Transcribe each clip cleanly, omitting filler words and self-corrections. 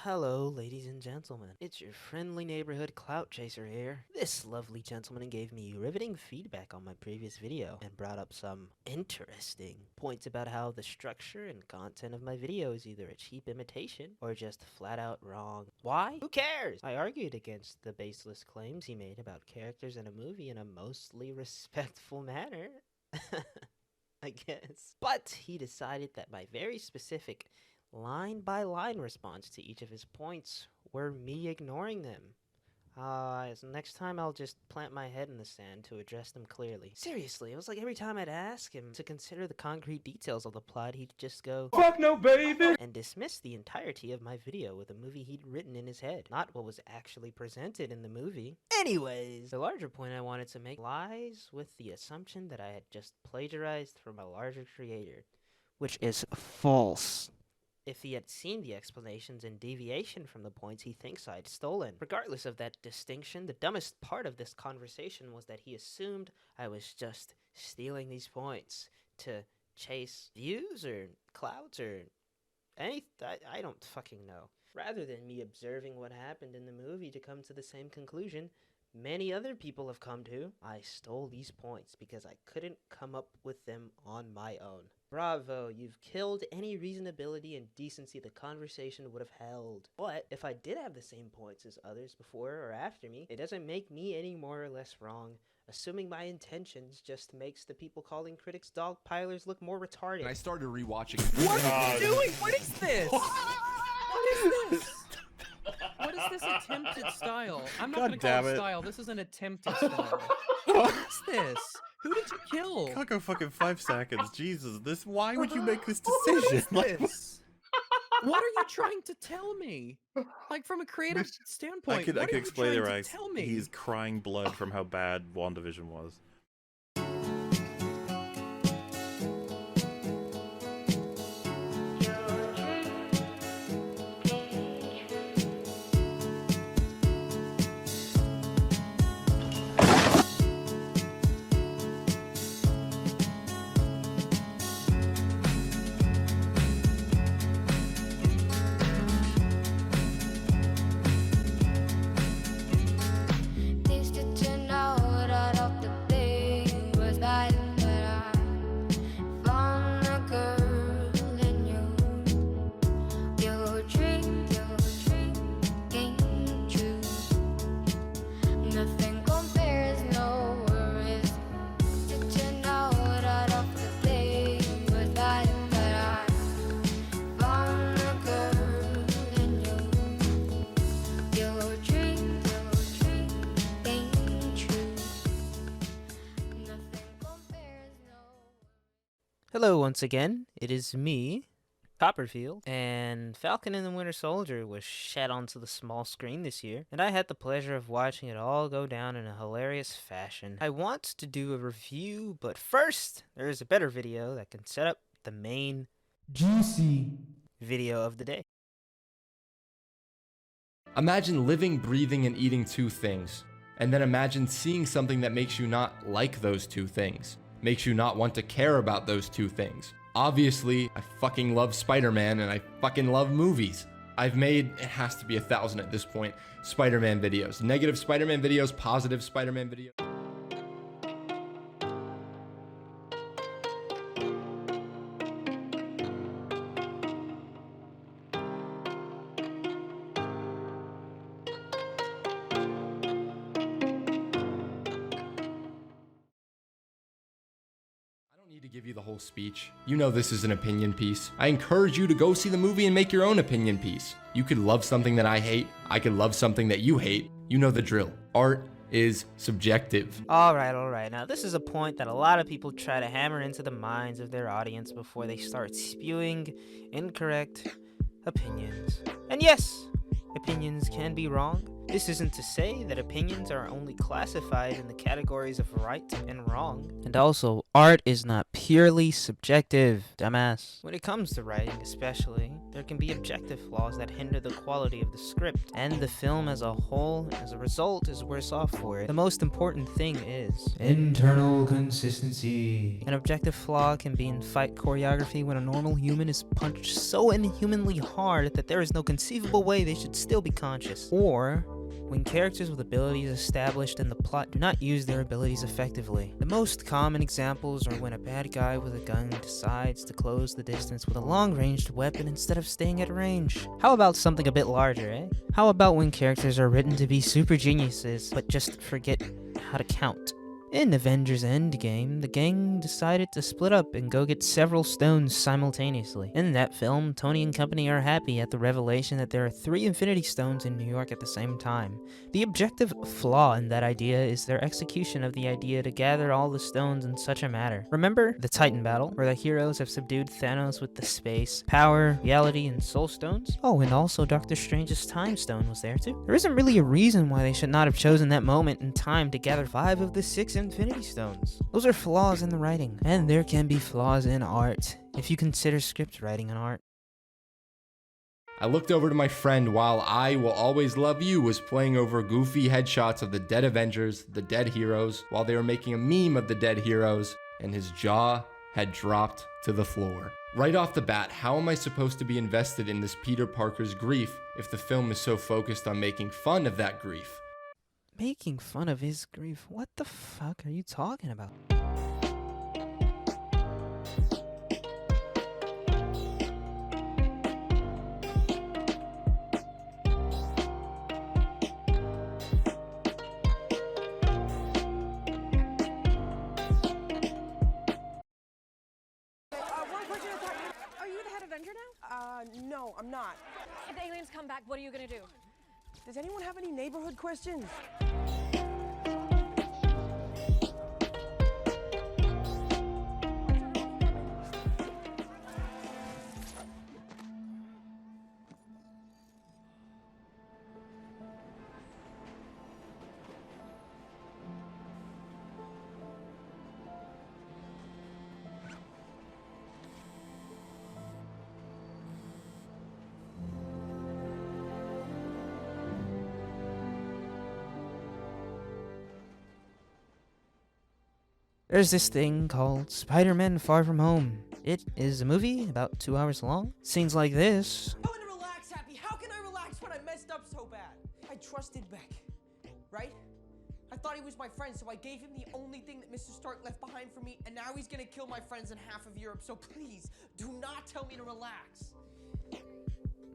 Hello, ladies and gentlemen. It's your friendly neighborhood clout chaser here. This lovely gentleman gave me riveting feedback on my previous video and brought up some interesting points about how the structure and content of my video is either a cheap imitation or just flat out wrong. Why? Who cares? I argued against the baseless claims he made about characters in a movie in a mostly respectful manner. I guess. But he decided that my very specific line-by-line response to each of his points were me ignoring them. So next time I'll just plant my head in the sand to address them clearly. Seriously, it was like every time I'd ask him to consider the concrete details of the plot, he'd just go, "Fuck no, baby!" and dismiss the entirety of my video with a movie he'd written in his head, not what was actually presented in the movie. Anyways, the larger point I wanted to make lies with the assumption that I had just plagiarized from a larger creator, which is false. If he had seen the explanations in deviation from the points he thinks I'd stolen. Regardless of that distinction, the dumbest part of this conversation was that he assumed I was just stealing these points to chase views or clouds or anything. I don't fucking know. Rather than me observing what happened in the movie to come to the same conclusion many other people have come to, I stole these points because I couldn't come up with them on my own. Bravo, you've killed any reasonability and decency the conversation would have held. But if I did have the same points as others before or after me, it doesn't make me any more or less wrong. Assuming my intentions just makes the people calling critics dogpilers look more retarded. And I started rewatching. What are you doing? What is this? What is this? What is this attempted style? I'm not gonna call it style. This is an attempted style. What is this? Who did you kill? Can't go fucking 5 seconds. Jesus, why would you make this decision? What is this? What are you trying to tell me? Like, from a creative standpoint, I could what are you explain it trying right. to tell me? He's crying blood from how bad WandaVision was. Hello once again, it is me, Copperfield, and Falcon and the Winter Soldier was shed onto the small screen this year, and I had the pleasure of watching it all go down in a hilarious fashion. I want to do a review, but first, there is a better video that can set up the main juicy video of the day. Imagine living, breathing, and eating two things. And then imagine seeing something that makes you not like those two things. Makes you not want to care about those two things. Obviously, I fucking love Spider-Man and I fucking love movies. I've made, it has to be 1,000 at this point, Spider-Man videos. Negative Spider-Man videos, positive Spider-Man videos. To give you the whole speech. You know this is an opinion piece. I encourage you to go see the movie and make your own opinion piece. You could love something that I hate. I could love something that you hate. You know the drill. Art is subjective. Alright. Now this is a point that a lot of people try to hammer into the minds of their audience before they start spewing incorrect opinions. And yes, opinions can be wrong. This isn't to say that opinions are only classified in the categories of right and wrong. And also, art is not purely subjective, dumbass. When it comes to writing especially, there can be objective flaws that hinder the quality of the script, and the film as a whole, as a result, is worse off for it. The most important thing is internal consistency. An objective flaw can be in fight choreography when a normal human is punched so inhumanly hard that there is no conceivable way they should still be conscious. Or when characters with abilities established in the plot do not use their abilities effectively. The most common examples are when a bad guy with a gun decides to close the distance with a long-ranged weapon instead of staying at range. How about something a bit larger, eh? How about when characters are written to be super geniuses, but just forget how to count? In Avengers Endgame, the gang decided to split up and go get several stones simultaneously. In that film, Tony and company are happy at the revelation that there are 3 Infinity Stones in New York at the same time. The objective flaw in that idea is their execution of the idea to gather all the stones in such a manner. Remember the Titan battle, where the heroes have subdued Thanos with the space, power, reality, and soul stones? Oh, and also Doctor Strange's time stone was there too. There isn't really a reason why they should not have chosen that moment in time to gather 5 of the 6 Infinity Stones. Those are flaws in the writing, and there can be flaws in art, if you consider script writing an art. I looked over to my friend while I Will Always Love You was playing over goofy headshots of the dead Avengers, the dead heroes, while they were making a meme of the dead heroes, and his jaw had dropped to the floor. Right off the bat, how am I supposed to be invested in this Peter Parker's grief if the film is so focused on making fun of that grief? Making fun of his grief? What the fuck are you talking about? Are you the head Avenger now? No, I'm not. If the aliens come back, what are you gonna do? Does anyone have any neighborhood questions? There's this thing called Spider-Man Far From Home. It is a movie about 2 hours long. Scenes like this. How to relax, Happy? How can I relax when I messed up so bad? I trusted Beck, right? I thought he was my friend, so I gave him the only thing that Mr. Stark left behind for me, and now he's gonna kill my friends in half of Europe, so please, do not tell me to relax.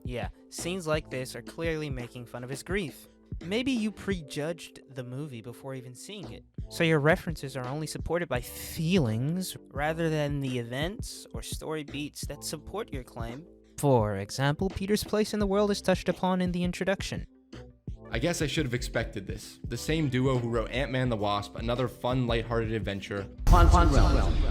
Yeah, scenes like this are clearly making fun of his grief. Maybe you prejudged the movie before even seeing it, so your references are only supported by feelings rather than the events or story beats that support your claim. For example, Peter's place in the world is touched upon in the introduction. I guess I should have expected this. The same duo who wrote Ant-Man the Wasp, another fun, lighthearted adventure,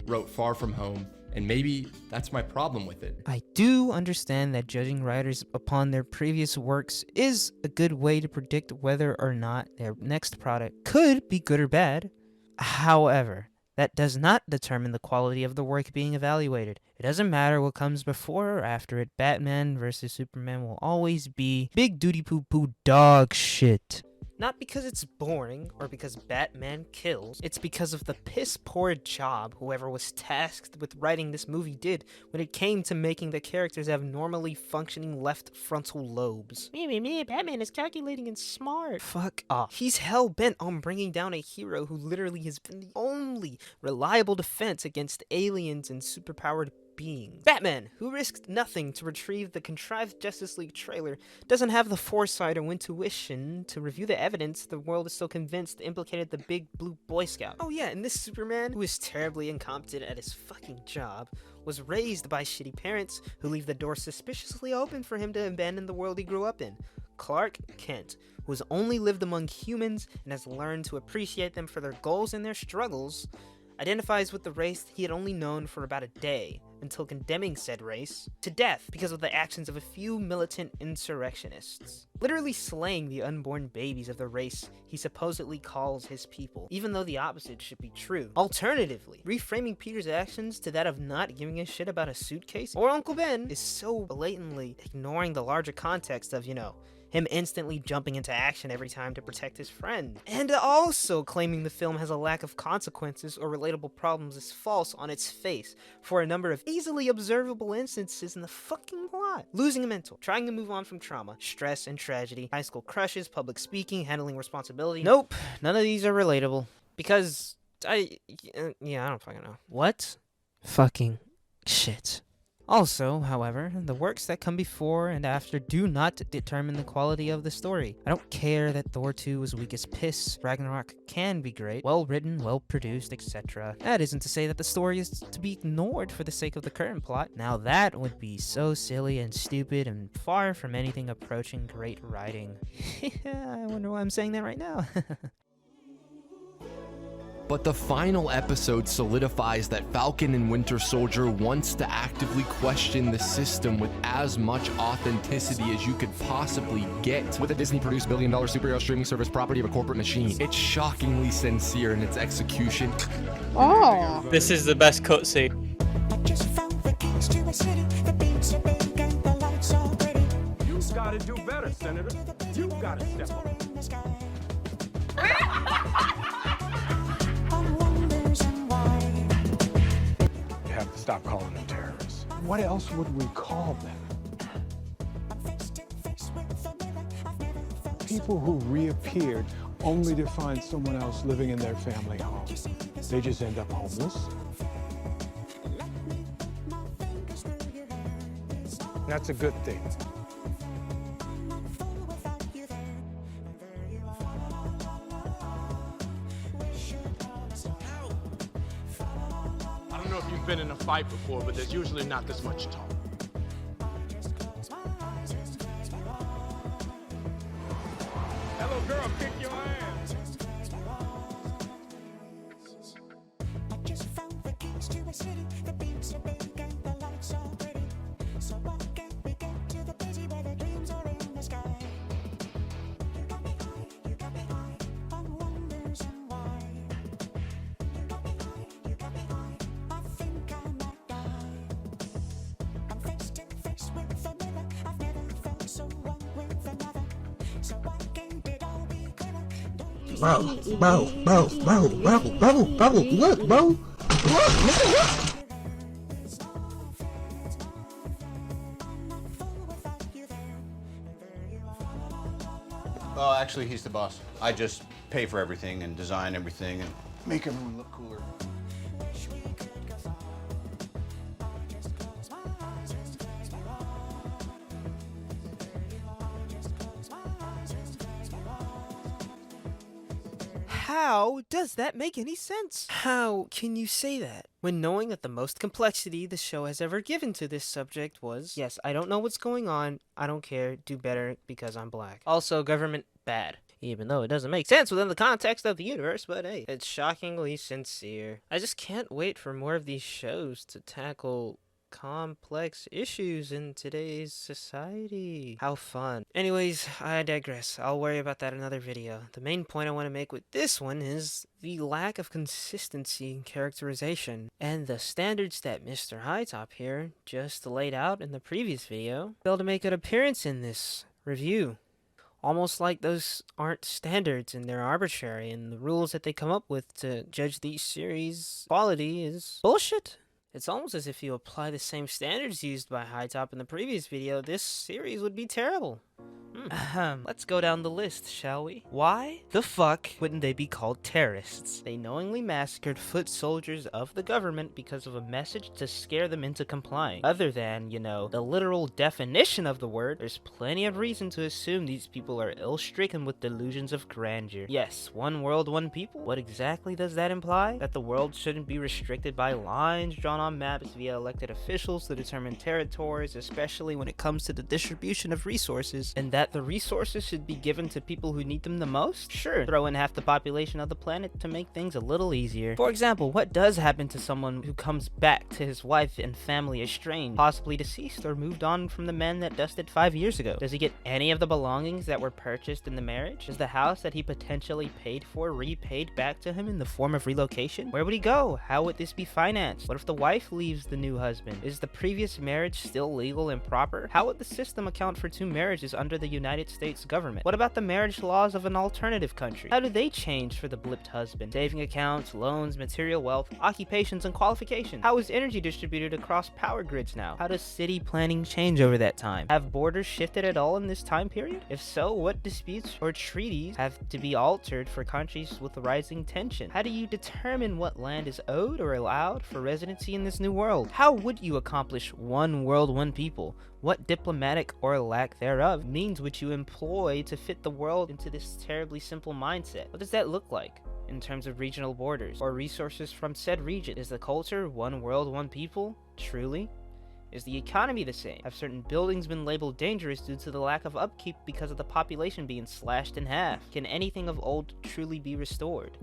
wrote Far From Home, and maybe that's my problem with it. I do understand that judging writers upon their previous works is a good way to predict whether or not their next product could be good or bad. However, that does not determine the quality of the work being evaluated. It doesn't matter what comes before or after it. Batman vs. Superman will always be big duty poo poo dog shit. Not because it's boring or because Batman kills, it's because of the piss poor job whoever was tasked with writing this movie did when it came to making the characters have normally functioning left frontal lobes. Batman is calculating and smart. Fuck off. He's hell-bent on bringing down a hero who literally has been the only reliable defense against aliens and superpowered beings. Batman, who risked nothing to retrieve the contrived Justice League trailer, doesn't have the foresight or intuition to review the evidence the world is so convinced implicated the big blue Boy Scout. Oh yeah, and this Superman, who is terribly incompetent at his fucking job, was raised by shitty parents who leave the door suspiciously open for him to abandon the world he grew up in. Clark Kent, who has only lived among humans and has learned to appreciate them for their goals and their struggles, identifies with the race he had only known for about a day, until condemning said race to death because of the actions of a few militant insurrectionists, literally slaying the unborn babies of the race he supposedly calls his people, even though the opposite should be true. Alternatively, reframing Peter's actions to that of not giving a shit about a suitcase or Uncle Ben is so blatantly ignoring the larger context of, him instantly jumping into action every time to protect his friend. And also claiming the film has a lack of consequences or relatable problems is false on its face for a number of easily observable instances in the fucking plot. Losing a mentor, trying to move on from trauma, stress and tragedy, high school crushes, public speaking, handling responsibility. Nope, none of these are relatable. Because I don't fucking know. What? Fucking shit. Also, however, the works that come before and after do not determine the quality of the story. I don't care that Thor 2 was weak as piss, Ragnarok can be great, well written, well produced, etc. That isn't to say that the story is to be ignored for the sake of the current plot. Now that would be so silly and stupid and far from anything approaching great writing. I wonder why I'm saying that right now. But the final episode solidifies that Falcon and Winter Soldier wants to actively question the system with as much authenticity as you could possibly get with a Disney-produced billion-dollar superhero streaming service property of a corporate machine. It's shockingly sincere in its execution. Oh. This is the best cutscene. You gotta do better, Senator. You gotta step up. Have to stop calling them terrorists. What else would we call them? People who reappeared only to find someone else living in their family home. They just end up homeless. That's a good thing. I don't know if you've been in a fight before, but there's usually not this much talk. Hello, girl, kick your ass. Look, bro. Oh, actually, he's the boss. I just pay for everything and design everything and make everyone look cooler. How does that make any sense? How can you say that? When knowing that the most complexity the show has ever given to this subject was, yes, I don't know what's going on, I don't care, do better because I'm black. Also, government bad. Even though it doesn't make sense within the context of the universe, but hey, it's shockingly sincere. I just can't wait for more of these shows to tackle complex issues in today's society. How fun. Anyways, I digress. I'll worry about that in another video. The main point I want to make with this one is the lack of consistency in characterization and the standards that Mr. Hightop here just laid out in the previous video failed to make an appearance in this review. Almost like those aren't standards and they're arbitrary, and the rules that they come up with to judge these series' quality is bullshit. It's almost as if you apply the same standards used by Hightop in the previous video, this series would be terrible. Let's go down the list, shall we? Why the fuck wouldn't they be called terrorists? They knowingly massacred foot soldiers of the government because of a message to scare them into complying. Other than, the literal definition of the word, there's plenty of reason to assume these people are ill-stricken with delusions of grandeur. Yes, one world, one people. What exactly does that imply? That the world shouldn't be restricted by lines drawn on maps via elected officials to determine territories, especially when it comes to the distribution of resources resources, and that the resources should be given to people who need them the most? Sure, throw in half the population of the planet to make things a little easier. For example, what does happen to someone who comes back to his wife and family estranged, possibly deceased or moved on from the man that dusted 5 years ago? Does he get any of the belongings that were purchased in the marriage? Is the house that he potentially paid for repaid back to him in the form of relocation? Where would he go? How would this be financed? What if the wife leaves the new husband? Is the previous marriage still legal and proper? How would the system account for 2 marriages under the United States government? What about the marriage laws of an alternative country? How do they change for the blipped husband? Saving accounts, loans, material wealth, occupations, and qualifications? How is energy distributed across power grids now? How does city planning change over that time? Have borders shifted at all in this time period? If so, what disputes or treaties have to be altered for countries with rising tension? How do you determine what land is owed or allowed for residency in this new world? How would you accomplish one world, one people? What diplomatic or lack thereof means would you employ to fit the world into this terribly simple mindset? What does that look like in terms of regional borders or resources from said region? Is the culture one world, one people? Truly? Is the economy the same? Have certain buildings been labeled dangerous due to the lack of upkeep because of the population being slashed in half? Can anything of old truly be restored?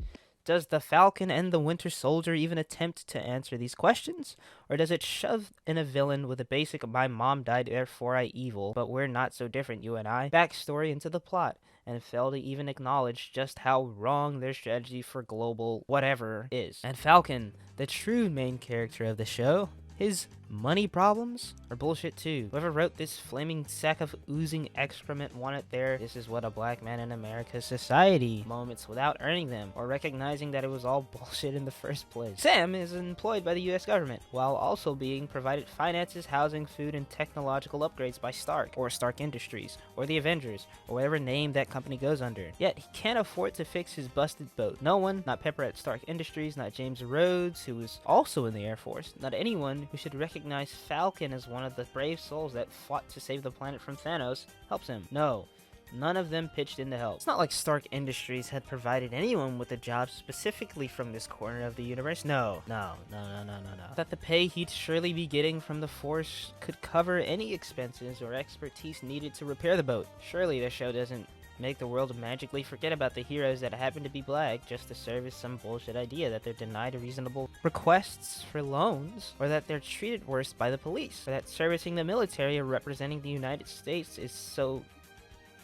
Does the Falcon and the Winter Soldier even attempt to answer these questions? Or does it shove in a villain with a basic "my mom died therefore I evil, but we're not so different you and I" backstory into the plot, and fail to even acknowledge just how wrong their strategy for global whatever is? And Falcon, the true main character of the show, his money problems are bullshit too. Whoever wrote this flaming sack of oozing excrement wanted their "this is what a black man in America's society" moments without earning them or recognizing that it was all bullshit in the first place. Sam is employed by the US government while also being provided finances, housing, food, and technological upgrades by Stark or Stark Industries or the Avengers or whatever name that company goes under. Yet he can't afford to fix his busted boat. No one, not Pepper at Stark Industries, not James Rhodes, who is also in the Air Force, not anyone who should recognize Falcon as one of the brave souls that fought to save the planet from Thanos, helps him. No, none of them pitched in to help. It's not like Stark Industries had provided anyone with a job specifically from this corner of the universe. No. That the pay he'd surely be getting from the Force could cover any expenses or expertise needed to repair the boat. Surely the show doesn't make the world magically forget about the heroes that happen to be black just to service some bullshit idea that they're denied reasonable requests for loans, or that they're treated worse by the police, or that servicing the military or representing the United States is so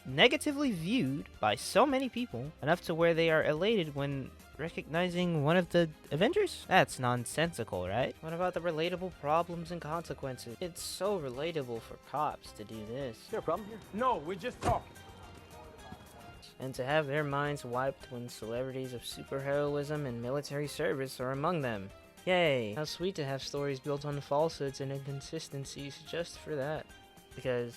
negatively viewed by so many people enough to where they are elated when recognizing one of the Avengers? That's nonsensical, right? What about the relatable problems and consequences? It's so relatable for cops to do this. Is there a problem here? No, we're just talking. And to have their minds wiped when celebrities of superheroism and military service are among them. Yay! How sweet to have stories built on falsehoods and inconsistencies just for that. Because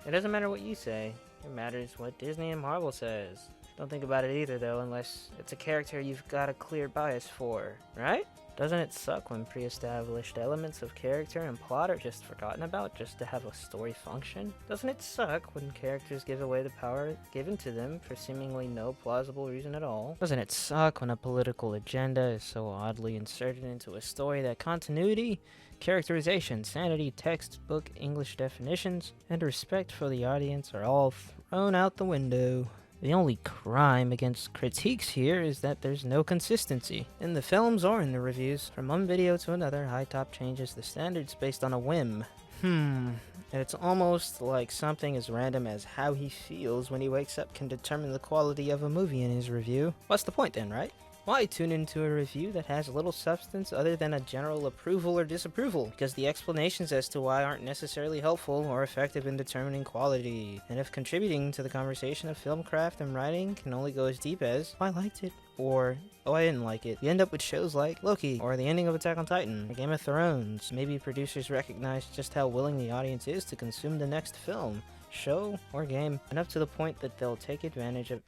it doesn't matter what you say, it matters what Disney and Marvel says. Don't think about it either though, unless it's a character you've got a clear bias for, right? Doesn't it suck when pre-established elements of character and plot are just forgotten about just to have a story function? Doesn't it suck when characters give away the power given to them for seemingly no plausible reason at all? Doesn't it suck when a political agenda is so oddly inserted into a story that continuity, characterization, sanity, textbook English definitions, and respect for the audience are all thrown out the window? The only crime against critiques here is that there's no consistency, in the films or in the reviews. From one video to another, High Top changes the standards based on a whim. And it's almost like something as random as how he feels when he wakes up can determine the quality of a movie in his review. What's the point then, right? Why tune into a review that has little substance other than a general approval or disapproval? Because the explanations as to why aren't necessarily helpful or effective in determining quality. And if contributing to the conversation of film craft and writing can only go as deep as, "Oh, I liked it," or "Oh, I didn't like it," you end up with shows like Loki, or the ending of Attack on Titan, or Game of Thrones. Maybe producers recognize just how willing the audience is to consume the next film, show, or game, enough to the point that they'll take advantage of—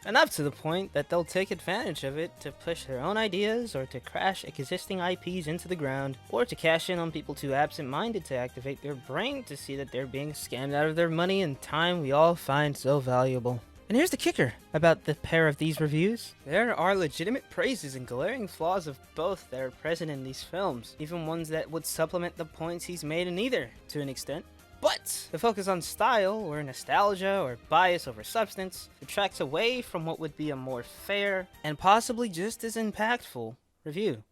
enough to the point that they'll take advantage of it to push their own ideas, or to crash existing IPs into the ground, or to cash in on people too absent-minded to activate their brain to see that they're being scammed out of their money and time we all find so valuable. And here's the kicker about the pair of these reviews. There are legitimate praises and glaring flaws of both that are present in these films, even ones that would supplement the points he's made in either, to an extent. But the focus on style, or nostalgia, or bias over substance, detracts away from what would be a more fair, and possibly just as impactful, review.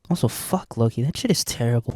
Also, fuck Loki, that shit is terrible.